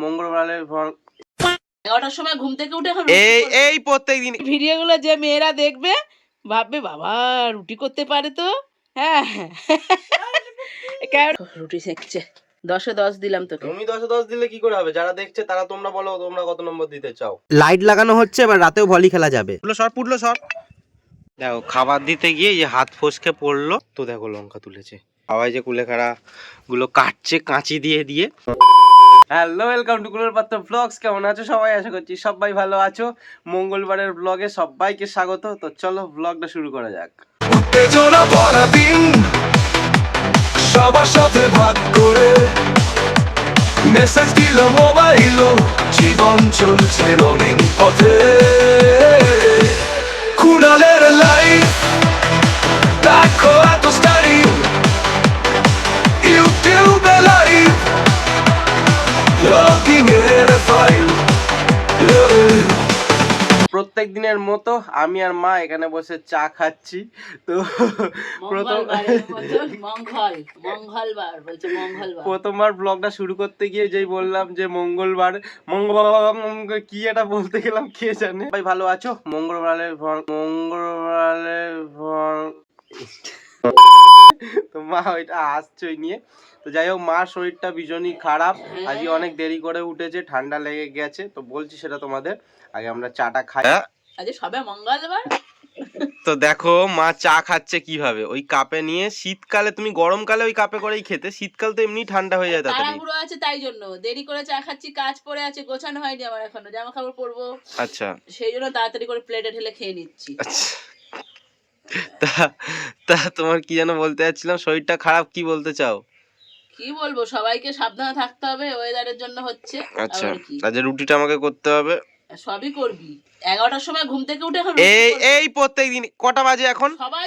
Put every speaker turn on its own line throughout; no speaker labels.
মঙ্গলবারের
11টার সময় ঘুম থেকে উঠে এখন
এই প্রত্যেকদিন
ভিডিওগুলো যে মেয়েরা দেখবে ভাববে বাবা রুটি করতে পারে তো। হ্যাঁ রুটি সেঁকছে 10-এ 10 দিলাম তোকে।
তুমি 10-এ 10 দিলে কি করে হবে? যারা দেখছে তারা তোমরা বলো তোমরা কত নম্বর দিতে চাও।
লাইট লাগানো হচ্ছে, এবার রাতেও ভলি খেলা যাবে।
পুটলো সর। দেখো খাবার দিতে গিয়ে যে হাত ফসকে পড়লো, তো দেখো লঙ্কা তুলেছে। সবাই যে কুলেখাড়া গুলো কাটছে কাঁচি দিয়ে। হ্যালো, ওয়েলকাম টু কুলের পাত্র ব্লগস। কেমন আছো সবাই? আশা করছি সবাই ভালো আছো। মঙ্গলবারের ব্লগে সবাইকে স্বাগত। তো চলো ব্লগটা শুরু করা যাক।
উত্তেজনা ভরা দিন, সবার সাথে ভাগ করে মেসেজ দিল মোবাইল, জীবন চলছে রঙিন পথে। কুণালের লাইফ দেখো এত স্টাইল, ইউটিউবে লাইভ লগিং এর ফাইল।
প্রত্যেক দিনের মতো আমি আর মা এখানে বসে চা খাচ্ছি। তো প্রথমবার ব্লগটা শুরু করতে গিয়ে যেই বললাম যে মঙ্গলবার কি এটা বলতে গেলাম কে জানে। ভাই ভালো আছো? মঙ্গলবারের তো মা ওইটা আসছই নিয়ে। তো যাই হোক, মার শরীরটা ভীষণই খারাপ, আজকে অনেক দেরি করে উঠেছে, ঠান্ডা লেগে গেছে। তো বলছি সেটা তোমাদের, আগে আমরা চাটা খাই।
আজ সবে মঙ্গলবার।
তো দেখো মা চা খাচ্ছে কিভাবে, ওই কাপে নিয়ে। শীতকালে তুমি গরমকালে ওই কাপে করেই খেতে, শীতকাল তো এমনি ঠান্ডা হয়ে যায় তাড়াতাড়ি।
তাড়াহুড়ো আছে তাই জন্য দেরি করে চা খাচ্ছি, কাজ পড়ে আছে, গোছানো হয়নি আমার এখনো, জামা কাপড় পরবো।
আচ্ছা,
সেই জন্য তাড়াতাড়ি করে প্লেটে ঢেলে খেয়ে নিচ্ছি।
তা তোমার কি যেন বলতে যাচ্ছিলাম, শরীরটা খারাপ, কি বলতে চাও?
কি বলবো, সবাইকে সাবধানে থাকতে হবে, ওয়েদারের জন্য হচ্ছে।
আচ্ছা, আজ রুটিটা আমাকে করতে হবে।
সবই করবি। 11টার সময় ঘুম থেকে উঠে এখন
এই প্রত্যেকদিন কটা বাজে এখন?
সবাই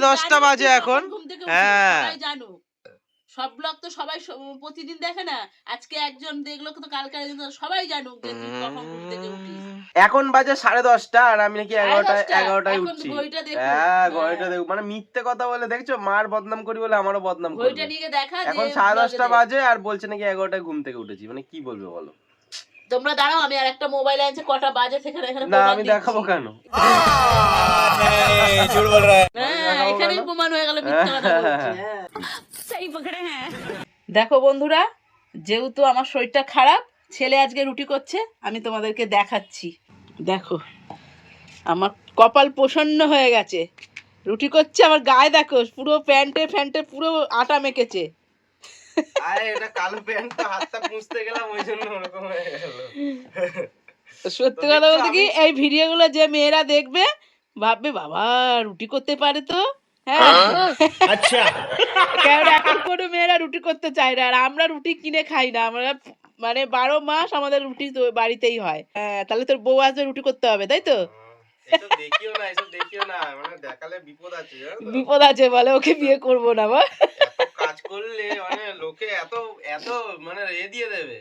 10:30 বাজে এখন।
হ্যাঁ সবাই জানো, সব ব্লগ তো সবাই প্রতিদিন দেখে না। আজকে একজন দেখলো তো কালকে একজন, সবাই জানুক যে তুই কখন ঘুম থেকে উঠিস।
এখন বাজে 10:30 আর আমি নাকি 11টায় উঠছি। হ্যাঁ ঘড়িটা দেখো, মানে মিথ্যে কথা বলে দেখছো, মার বদনাম করি বলে আমারও বদনাম করবে।
ঘড়িটা নিয়ে দেখা,
এখন 10:30 বাজে আর বলছে নাকি 11টায় ঘুম থেকে উঠেছি, মানে কি বলবে বলো?
তোমরা দাঁড়াও, আমি আর একটা মোবাইল আছে, কটা বাজে থেকে এখানে
না আমি দেখাবো কেন?
এখানে প্রমাণ হয়ে গেল মিথ্যা কথা বলছি। সেই পকড়ে হ্যাঁ। দেখো বন্ধুরা, যেহেতু আমার শরীরটা খারাপ, ছেলে আজকে রুটি করছে, আমি তোমাদেরকে দেখাচ্ছি। দেখো আমার কপাল প্রসন্ন হয়ে গেছে, রুটি করছে। আমার গায়ে দেখো পুরো প্যান্টে পুরো আটা মেখেছে।
আরে এটা কালো প্যান্টটা হাতটা মুছতে গেলাম ওই জন্য ওরকম হয়ে গেল।
সত্যি কথা বলতে কি, এই ভিডিওগুলো যে মেয়েরা দেখবে ভাববে বাবা রুটি করতে পারে তো। হ্যাঁ আচ্ছা, কারণ এখন কোনো মেয়েরা রুটি করতে চায় না, আর আমরা রুটি কিনে খাই না। আমরা মানে 12 মাস আমাদের রুটি তো বাড়িতেই হয়। হ্যাঁ, তাহলে তোর বউ আসবে রুটি করতে হবে, তাই তো?
এসব দেখিও না মানে দেখালে বিপদ আছে।
বিপদ আছে বলে ওকে বিয়ে করব না।
এত কাজ করলে মানে লোকে এত মানে দিয়ে দেবে,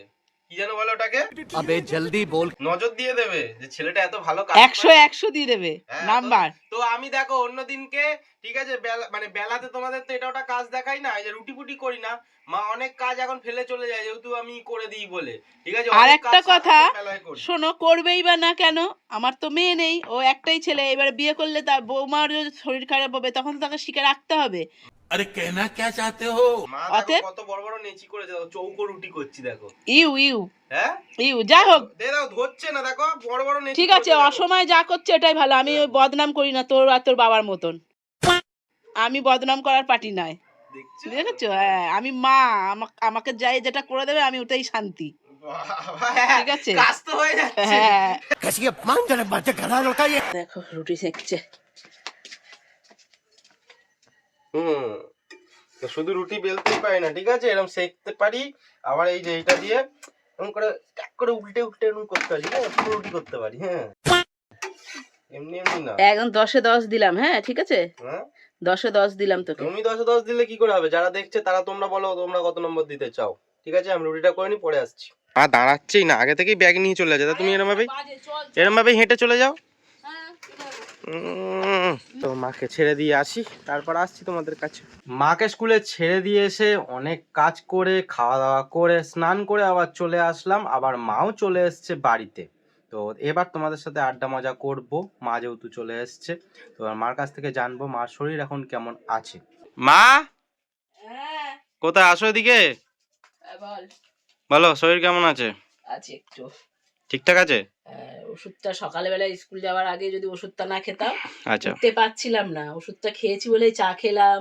কি জানো বলো ওটাকে?
আবে জলদি বল।
নজর দিয়ে দেবে যে ছেলেটা এত ভালো কাজ
100 দিয়ে দেবে নাম্বার।
তো আমি দেখো অন্যদিনকে ঠিক আছে মানে বেলাতে তোমাদের তো এটা ওটা কাজ দেখাই না, এই যে রুটি ফুটি করি না, মা অনেক কাজ এখন ফেলে চলে যায় যেহেতু আমি করে দিই বলে। ঠিক আছে,
আর একটা কথা শোনো, করবেই বা না কেন, আমার তো মেয়ে নেই, ও একটাই ছেলে। এবারে বিয়ে করলে তার বৌমার যদি শরীর খারাপ হবে তখন তো তাকে শিখে রাখতে হবে।
আরে কেনা কে চাতে হো?
মা কত বড় বড় নেচি করেছে, চৌকো রুটি করছি দেখো। হ্যাঁ
যাই হোক,
দাও ধরছে না, দেখো বড় বড় নেচি।
ঠিক আছে, অসময় যা করছে এটাই ভালো। আমি ওই বদনাম করি না তোর আর তোর বাবার মতন। আমি বদনাম করার পার্টি নাই, দেখেছো? হ্যাঁ, আমি মা, আমাকে যাই যেটা করে দেবে আমি ওটাই শান্তি। ঠিক আছে,
কাজ তো হয়ে যাচ্ছে।
হ্যাঁ
कैसी मान जाने बातें कर रहा लड़का ये।
দেখো রুটি সেঁকছে।
তো শুধু রুটি বেলতেই পারি না, ঠিক আছে, এরকম সেকতে পারি, আবার এই যে এইটা দিয়ে এরকম করে ট্যাক করে উল্টে এরকম করতে পারি। হ্যাঁ, পুরো রুটি করতে পারি। হ্যাঁ, এমনি না।
একদম 10-এ 10 দিলাম। হ্যাঁ ঠিক আছে,
হ্যাঁ
10-এ 10 দিলাম তোকে।
তুমি 10-এ 10 দিলে কি করে হবে? যারা দেখছে তারা তোমরা বলো তোমরা কত নম্বর দিতে চাও। ঠিক আছে, আমি রুটিটা করে নি, পরে আসছি। আর দাঁড়াচ্ছেই না, আগে থেকেই ব্যাগ নিয়ে চলে যাচ্ছে। তুমি এরকম ভাবে হেঁটে চলে যাও। তো মাকে ছেড়ে দিয়ে আসি, তারপর আসছি তোমাদের কাছে। মাকে স্কুলে ছেড়ে দিয়ে এসে অনেক কাজ করে খাওয়া দাওয়া করে স্নান করে আবার চলে আসলাম, আবার মাও চলে এসছে বাড়িতে। তো এবার তোমাদের সাথে আড্ডা মজা করব, মা যেহেতু চলে এসছে। তো মার কাছ থেকে জানবো মার শরীর এখন কেমন আছে। মা
হ্যাঁ
কোথায়, আসো এদিকে।
বল।
বলো শরীর কেমন আছে?
আছে একটু
ঠিকঠাক আছে?
ওষুধটা সকালবেলা স্কুল যাওয়ার আগে যদি ওষুধটা না খেতাম
আচ্ছা,
উঠতে পারছিলাম না। ওষুধটা খেয়েছি বলেই চা খেলাম,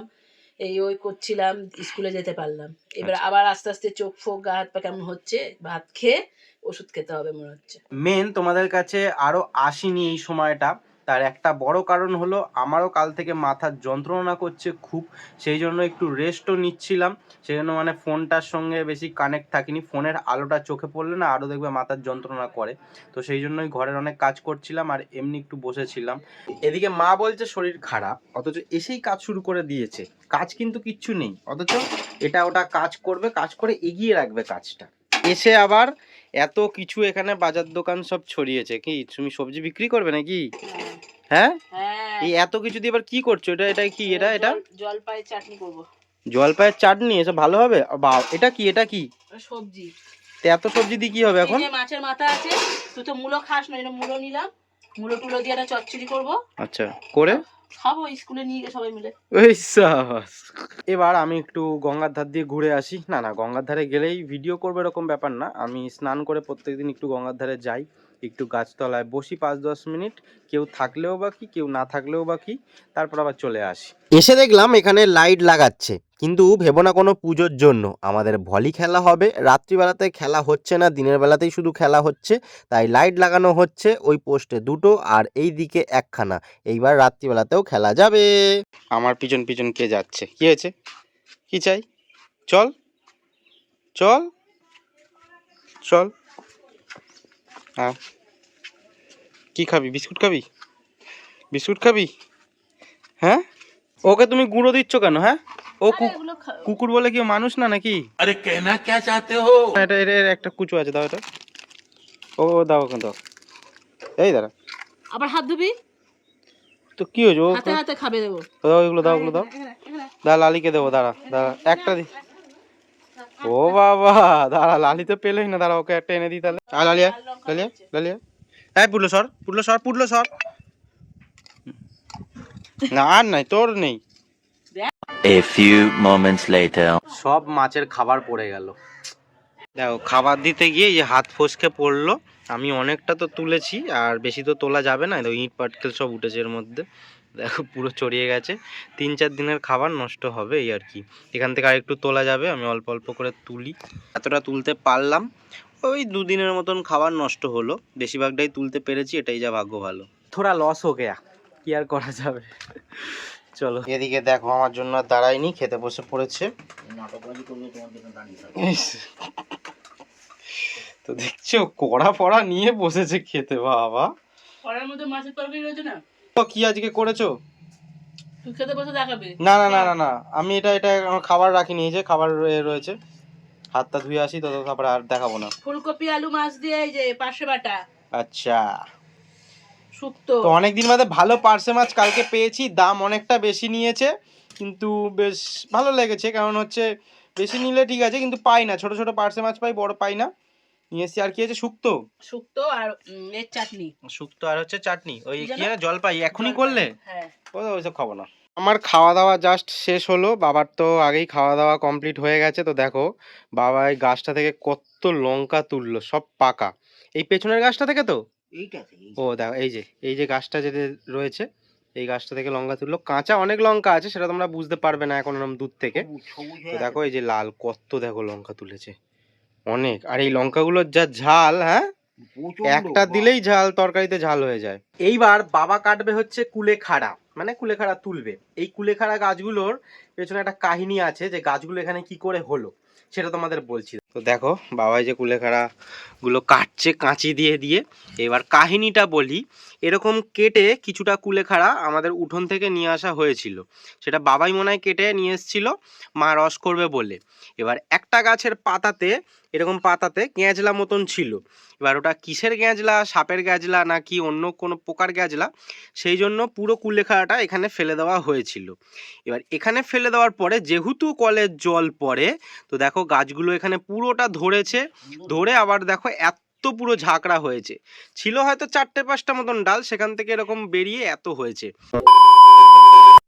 এই ওই করছিলাম, স্কুলে যেতে পারলাম। এবার আবার আস্তে আস্তে চোখ ফোক গা হাত পা কেমন হচ্ছে, ভাত খেয়ে ওষুধ খেতে হবে মনে হচ্ছে।
মেন তোমাদের কাছে আরো আসিনি এই সময়টা, তার একটা বড় কারণ হলো আমারও কাল থেকে মাথার যন্ত্রণা করছে খুব, সেই জন্য একটু রেস্টও নিচ্ছিলাম। সেই জন্য মানে ফোনটার সঙ্গে বেশি কানেক্ট থাকিনি, ফোনের আলোটা চোখে পড়লে না আরও দেখবে মাথার যন্ত্রণা করে। তো সেই জন্যই ঘরের অনেক কাজ করছিলাম আর এমনি একটু বসেছিলাম। এদিকে মা বলছে শরীর খারাপ, অথচ এসেই কাজ শুরু করে দিয়েছে। কাজ কিন্তু কিচ্ছু নেই, অথচ এটা ওটা কাজ করবে, কাজ করে এগিয়ে রাখবে কাজটা। এসে আবার এত কিছু এখানে বাজার দোকান সব ছড়িয়েছে। কি তুমি সবজি বিক্রি করবে নাকি? হ্যাঁ, এই এত কিছু দিয়ে এবার কি করছো? এটা কি? এটা
জলপাই চাটনি করব।
জলপাইয়ের চাটনি? এসব ভালো হবে? এটা কি?
সবজি।
তো এত সবজি দিয়ে কি হবে এখন?
এই যে মাছের মাথা আছে, তুই তো মূলো খাস না, এটা মূলো নিলাম, মূলো টুলো দিয়ে একটা চচ্চড়ি করবো।
আচ্ছা, করে
খাবো স্কুলে নিয়ে গিয়ে সবাই মিলে।
ওই সাবাস। এবার আমি একটু গঙ্গার ধার দিয়ে ঘুরে আসি। না না, গঙ্গার ধারে গেলেই ভিডিও করবো এরকম ব্যাপার না, আমি স্নান করে প্রত্যেকদিন একটু গঙ্গার ধারে যাই, একটু গাছতলায় বসি 5-10 মিনিট, কেউ থাকলেও বা কি, কেউ না থাকলেও বা কি, তারপর আবার চলে আসি।
এসে দেখলাম এখানে লাইট লাগাচ্ছে, কিন্তু ভেবো না কোনো পুজোর জন্য। আমাদের ভলি খেলা হবে, রাত্রিবেলাতে খেলা হচ্ছে না, দিনের বেলাতেই শুধু খেলা হচ্ছে। তাই লাইট লাগানো হচ্ছে, ওই পোস্টে 2টো আর এই দিকে 1খানা। এইবার রাত্রিবেলাতেও খেলা যাবে।
আমার পিছন পিছন কে যাচ্ছে? কি হয়েছে? কি চাই? চল চল চল। হ্যাঁ, কি খাবি? বিস্কুট খাবি? বিস্কুট খাবি? হ্যাঁ, ওকে তুমি গুঁড়ো দিচ্ছ কেন? হ্যাঁ, ও কুকুর বলে কি ও মানুষ না নাকি?
अरे कहना क्या चाहते हो?
এটা এটা এর একটা কুচু আছে, দাও এটা। ও দাও, ওখানে দাও। এই দাঁড়া,
আবার হাত ধুবি?
তো কি হয়েছে? ও
হাতে হাতে খাবে দেবো।
দাও, এগুলো দাও, এগুলো দাও। দাঁড়া, লালিকে দেবো, দাঁড়া দাঁড়া, একটা দি। ও বাবা, দাঁড়া, লালি তো পেলোই না, দাঁড়া ওকে একটা এনে দিই তাহলে। লালিয়া লালিয়া লালিয়া, হ্যাঁ পুটলো সর, পুটলো সর, পুটলো সর। না আর নাই, তোর নেই।
A few moments later.
সব মাছের খাবার পড়ে গেল। দেখো, খাবার দিতে গিয়ে যে হাত ফসকে পড়লো। আমি অনেকটা তো তুলেছি, আর বেশি তো তোলা যাবে না, তো ইট পাটকেল সব উঠেছে এর মধ্যে। দেখো পুরো ছড়িয়ে গেছে। 3-4 দিনের খাবার নষ্ট হবে এই আর কি। এখান থেকে আরেকটু তোলা যাবে, আমি অল্প অল্প করে তুলি। এতটা তুলতে পারলাম, ওই 2 দিনের মতন খাবার নষ্ট হলো। বেশিরভাগটাই তুলতে পেরেছি, এটাই যা ভাগ্য ভালো। থোড়া লস হো গেয়া, কি আর করা যাবে। চলো, এদিকে দেখো আমার জন্য আর দাঁড়ায়নি, খেতে বসে পড়েছে। তো দেখছো কড়া ফড়া নিয়ে বসেছে খেতে। বাবা,
কড়ার মধ্যে মাছের তরকারি রয়েছে না,
তো কি আজকে করেছো?
তুই খেতে বসে দেখাবি?
না না না না না, আমি এটা আমার খাবার রাখিনি, এই যে খাবার রয়েছে, হাতটা ধুয়ে আসি তো, তারপর আর দেখাবো না।
ফুলকপি আলু মাছ দিয়ে এই যে পার্শে বাটা।
আচ্ছা,
শুক্তো।
তো অনেকদিন বাদে ভালো পার্শে মাছ কালকে পেয়েছি, দাম অনেকটা বেশি নিয়েছে, কিন্তু বেশ ভালো লেগেছে। কারণ হচ্ছে বেশি নিলে ঠিক আছে, কিন্তু পাই না, ছোট ছোট পার্শে মাছ পাই, বড় পাই না। নিয়ে এসছি। আর কি আছে? শুক্তো,
শুক্তো আর এর চাটনি।
শুক্তো আর হচ্ছে চাটনি, ওই
কি
কি
যেন?
জলপাই এখনই করলে?
হ্যাঁ।
ওইসব খাবো না। আমার খাওয়া দাওয়া জাস্ট শেষ হলো, বাবার তো আগেই খাওয়া দাওয়া কমপ্লিট হয়ে গেছে। তো দেখো বাবা এই গাছটা থেকে কত লঙ্কা তুললো, সব পাকা। এই পেছনের গাছটা থেকে তো, ও দেখো এই যে গাছটা যেটা রয়েছে, এই গাছটা থেকে লঙ্কা তুললো। কাঁচা অনেক লঙ্কা আছে, সেটা তোমরা বুঝতে পারবে না এখন এরকম দূর থেকে। তো দেখো এই যে লাল কত, দেখো লঙ্কা তুলেছে অনেক। আর এই লঙ্কাগুলোর যা ঝাল, হ্যাঁ একটা দিলেই ঝাল, তরকারিতে ঝাল হয়ে যায়। এইবার বাবা কাটবে হচ্ছে কুলেখাড়া, মানে কুলেখাড়া তুলবে। এই কুলেখাড়া গাছগুলোর পেছনে একটা কাহিনী আছে, যে গাছগুলো এখানে কি করে হলো সেটা তোমাদের বলছি। তো দেখো বাবাই যে কুলেখাড়া গুলো কাটছে কাঁচি দিয়ে দিয়ে। এবার কাহিনীটা বলি, এরকম কেটে কিছুটা কুলেখাড়া আমাদের উঠোন থেকে নিয়ে আসা হয়েছিল। সেটা বাবাই মনে হয় কেটে নিয়ে এসেছিল মা রস করবে বলে। এবার একটা গাছের পাতাতে এরকম পাতাতে গ্যাঁজলা মতন ছিল। এবার ওটা কিসের গ্যাঁজলা, সাপের গ্যাঁজলা না কি অন্য কোনো পোকার গ্যাঁজলা, সেই জন্য পুরো কুলেখাড়াটা এখানে ফেলে দেওয়া হয়েছিল। এবার এখানে ফেলে দেওয়ার পরে যেহেতু কলের জল পড়ে, তো দেখো গাছগুলো এখানে পুরোটা ধরেছে, ধরে আবার দেখো এত পুরো ঝাঁকড়া হয়েছে। ছিল হয়তো 4-5টা মতন ডাল, সেখান থেকে এরকম বেরিয়ে এত হয়েছে।